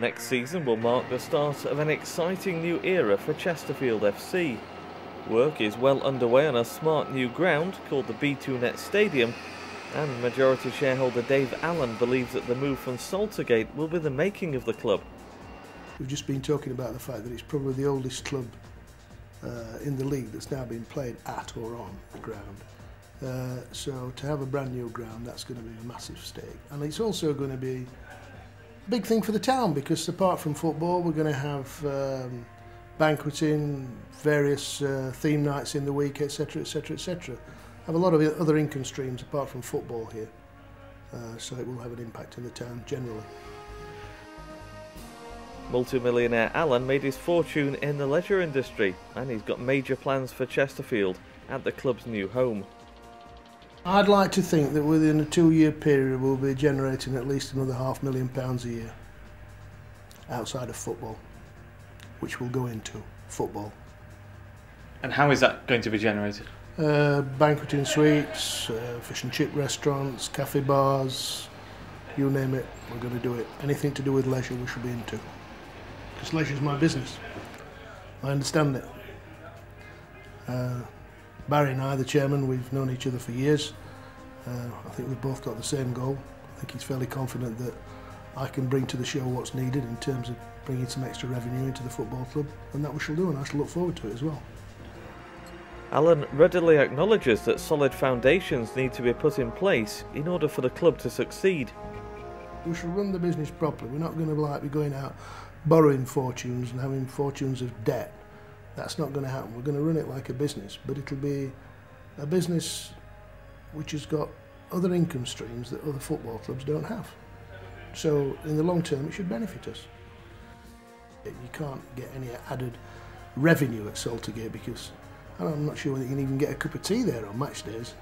Next season will mark the start of an exciting new era for Chesterfield FC. Work is well underway on a smart new ground called the B2net Stadium, and majority shareholder Dave Allen believes that the move from Saltergate will be the making of the club. We've just been talking about the fact that it's probably the oldest club in the league that's now been played at or on the ground. So to have a brand new ground, that's going to be a massive stake. And it's also going to be a big thing for the town, because apart from football, we're going to have banqueting, various theme nights in the week, etc, etc, etc. Have a lot of other income streams apart from football here, so it will have an impact in the town generally. Multimillionaire Allen made his fortune in the leisure industry, and he's got major plans for Chesterfield at the club's new home. I'd like to think that within a 2-year period we'll be generating at least another £500,000 a year outside of football, which will go into football. And how is that going to be generated? Banqueting suites, fish and chip restaurants, cafe bars, you name it, we're going to do it. Anything to do with leisure we should be into. Because leisure is my business. I understand it. Barry and I, the chairman, we've known each other for years. I think we've both got the same goal. I think he's fairly confident that I can bring to the show what's needed in terms of bringing some extra revenue into the football club, and that we shall do, and I shall look forward to it as well. Allen readily acknowledges that solid foundations need to be put in place in order for the club to succeed. We shall run the business properly. We're not going to be going out borrowing fortunes and having fortunes of debt. That's not going to happen. We're going to run it like a business, but it'll be a business which has got other income streams that other football clubs don't have. So in the long term it should benefit us. You can't get any added revenue at Saltergate because I'm not sure whether you can even get a cup of tea there on match days.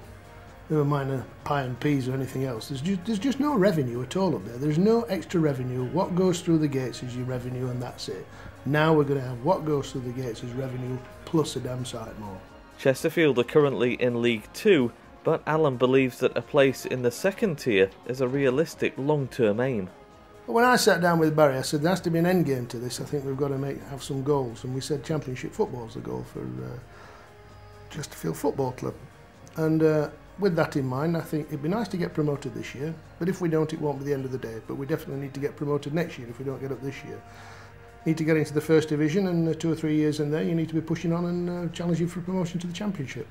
Never mind a pie and peas or anything else. There's just no revenue at all up there. There's no extra revenue. What goes through the gates is your revenue, and that's it. Now we're going to have what goes through the gates is revenue plus a damn sight more. Chesterfield are currently in League 2, but Allen believes that a place in the second tier is a realistic long-term aim. When I sat down with Barry, I said there has to be an end game to this. I think we've got to have some goals, and we said Championship football is the goal for Chesterfield Football Club. And with that in mind, I think it'd be nice to get promoted this year, but if we don't, it won't be the end of the day. But we definitely need to get promoted next year if we don't get up this year. Need to get into the first division, and 2 or 3 years in there, you need to be pushing on and challenging for promotion to the Championship.